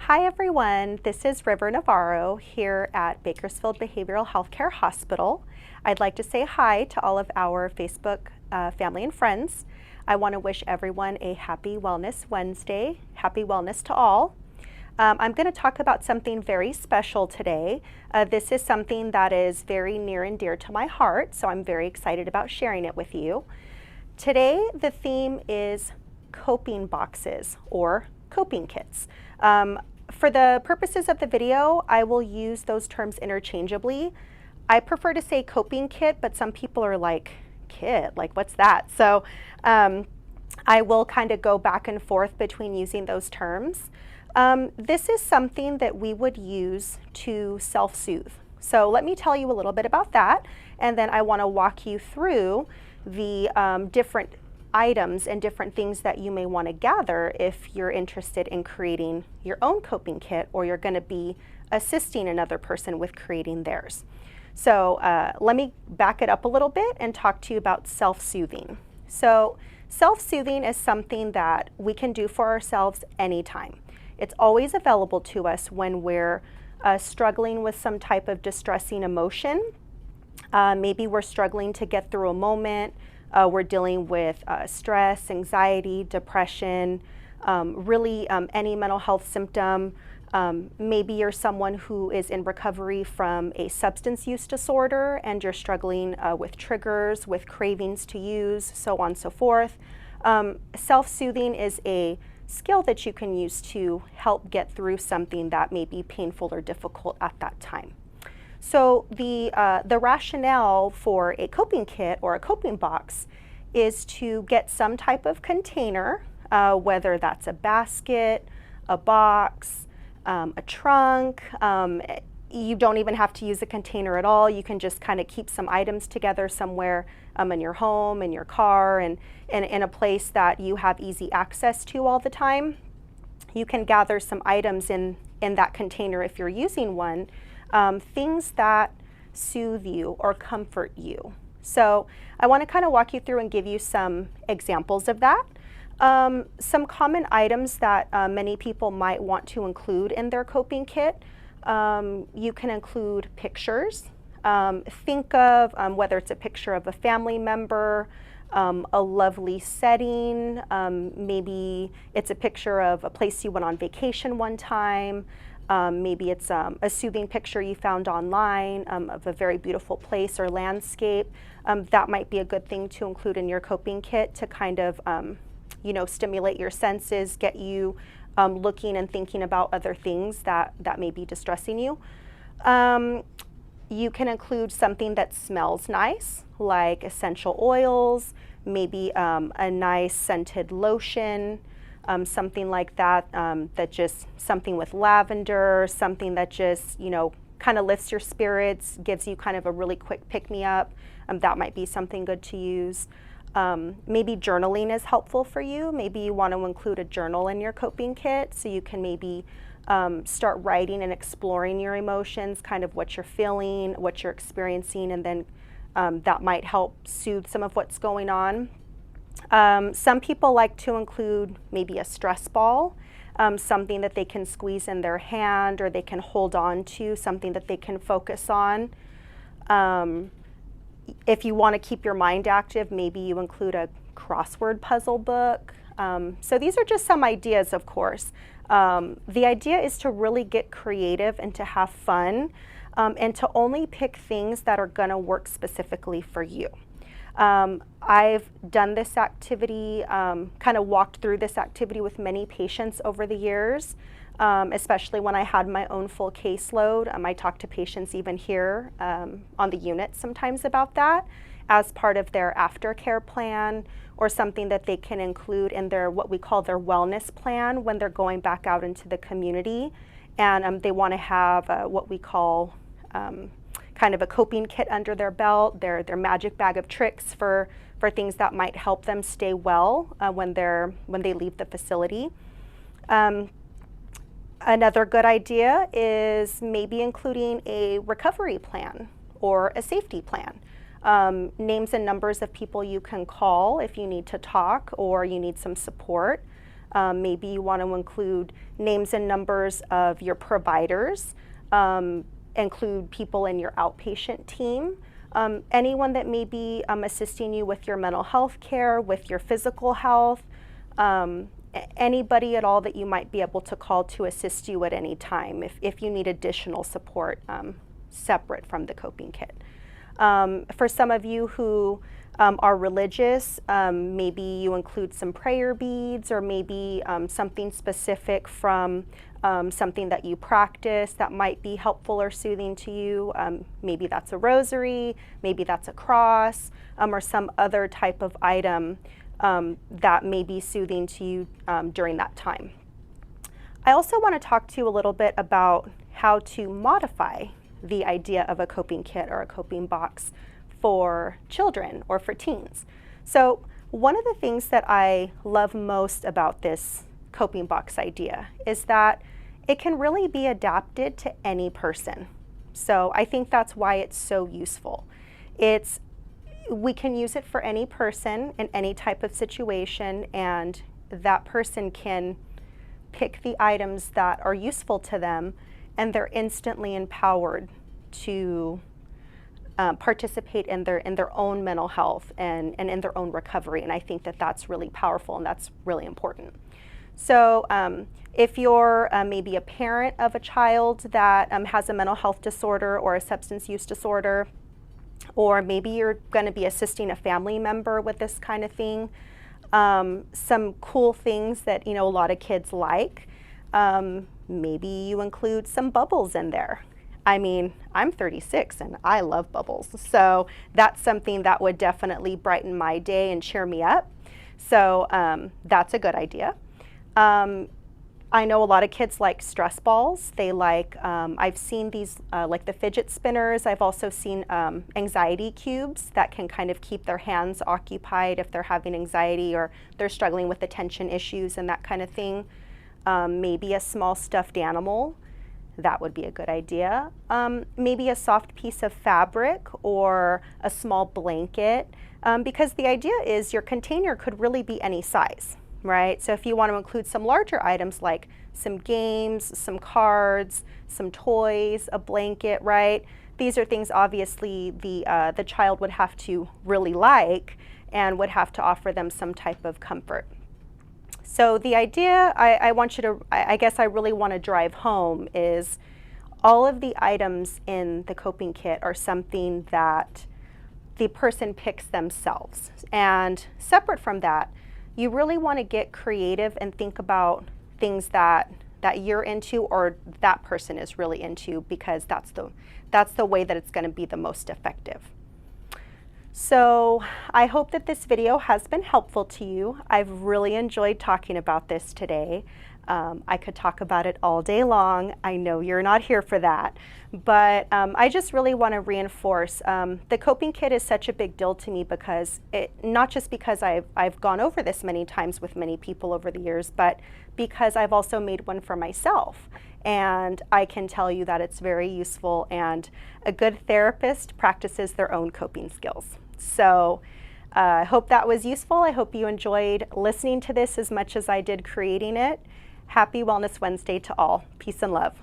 Hi everyone, this is River Navarro here at Bakersfield Behavioral Healthcare Hospital. I'd like to say hi to all of our Facebook family and friends. I want to wish everyone a happy Wellness Wednesday. Happy wellness to all. I'm going to talk about something very special today. This is something that is very near and dear to my heart, so I'm very excited about sharing it with you. Today the theme is coping boxes or coping kits. For the purposes of the video, I will use those terms interchangeably. I prefer to say coping kit, but some people are like, kit, like what's that? So I will kind of go back and forth between using those terms. This is something that we would use to self-soothe. So let me tell you a little bit about that, and then I want to walk you through the different items and different things that you may want to gather if you're interested in creating your own coping kit or you're going to be assisting another person with creating theirs. So let me back it up a little bit and talk to you about self-soothing. So self-soothing is something that we can do for ourselves anytime. It's always available to us when we're struggling with some type of distressing emotion. Maybe we're struggling to get through a moment. We're dealing with stress, anxiety, depression, really any mental health symptom. Maybe you're someone who is in recovery from a substance use disorder and you're struggling with triggers, with cravings to use, so on and so forth. Self-soothing is a skill that you can use to help get through something that may be painful or difficult at that time. So the rationale for a coping kit or a coping box is to get some type of container, whether that's a basket, a box, a trunk. You don't even have to use a container at all. You can just kind of keep some items together somewhere in your home, in your car, and in a place that you have easy access to all the time. You can gather some items in that container if you're using one. Things that soothe you or comfort you. So I want to kind of walk you through and give you some examples of that. Some common items that many people might want to include in their coping kit. You can include pictures. Think of whether it's a picture of a family member, a lovely setting, maybe it's a picture of a place you went on vacation one time. Maybe it's a soothing picture you found online of a very beautiful place or landscape. That might be a good thing to include in your coping kit to kind of, stimulate your senses, get you looking and thinking about other things that may be distressing you. You can include something that smells nice, like essential oils, maybe a nice scented lotion. Something like that, something with lavender, something that just, kind of lifts your spirits, gives you kind of a really quick pick-me-up. That might be something good to use. Maybe journaling is helpful for you. Maybe you want to include a journal in your coping kit so you can maybe start writing and exploring your emotions, kind of what you're feeling, what you're experiencing, and then that might help soothe some of what's going on. Some people like to include maybe a stress ball, something that they can squeeze in their hand or they can hold on to, something that they can focus on. If you want to keep your mind active, maybe you include a crossword puzzle book. So these are just some ideas, of course. The idea is to really get creative and to have fun and to only pick things that are going to work specifically for you. I've done this activity, kind of walked through this activity with many patients over the years, especially when I had my own full caseload. I talk to patients even here on the unit sometimes about that as part of their aftercare plan or something that they can include in their what we call their wellness plan when they're going back out into the community and they want to have what we call kind of a coping kit under their belt, their magic bag of tricks for things that might help them stay well when they leave the facility. Another good idea is maybe including a recovery plan or a safety plan. Names and numbers of people you can call if you need to talk or you need some support. Maybe you want to include names and numbers of your providers, include people in your outpatient team, anyone that may be assisting you with your mental health care, with your physical health, anybody at all that you might be able to call to assist you at any time if you need additional support separate from the coping kit. For some of you who are religious, maybe you include some prayer beads, or maybe something specific from something that you practice that might be helpful or soothing to you. Maybe that's a rosary, maybe that's a cross, or some other type of item that may be soothing to you during that time. I also want to talk to you a little bit about how to modify the idea of a coping kit or a coping box for children or for teens. So one of the things that I love most about this coping box idea is that it can really be adapted to any person. So I think that's why it's so useful. We can use it for any person in any type of situation, and that person can pick the items that are useful to them, and they're instantly empowered to participate in their own mental health and in their own recovery. And I think that that's really powerful and that's really important. So if you're maybe a parent of a child that has a mental health disorder or a substance use disorder, or maybe you're going to be assisting a family member with this kind of thing, some cool things that a lot of kids like, maybe you include some bubbles in there. I mean, I'm 36 and I love bubbles, so that's something that would definitely brighten my day and cheer me up. So that's a good idea. I know a lot of kids like stress balls. They like, I've seen these like the fidget spinners. I've also seen anxiety cubes that can kind of keep their hands occupied if they're having anxiety or they're struggling with attention issues and that kind of thing. Maybe a small stuffed animal. That would be a good idea. Maybe a soft piece of fabric or a small blanket, because the idea is your container could really be any size, right? So if you want to include some larger items like some games, some cards, some toys, a blanket, right? These are things obviously the child would have to really like and would have to offer them some type of comfort. So the idea I want you to, I guess I really want to drive home is all of the items in the coping kit are something that the person picks themselves. And separate from that, you really want to get creative and think about things that you're into or that person is really into, because that's the way that it's going to be the most effective. So I hope that this video has been helpful to you. I've really enjoyed talking about this today. I could talk about it all day long. I know you're not here for that, but I just really want to reinforce the coping kit is such a big deal to me, because not just because I've gone over this many times with many people over the years, but because I've also made one for myself. And I can tell you that it's very useful, and a good therapist practices their own coping skills. So I hope that was useful. I hope you enjoyed listening to this as much as I did creating it. Happy Wellness Wednesday to all. Peace and love.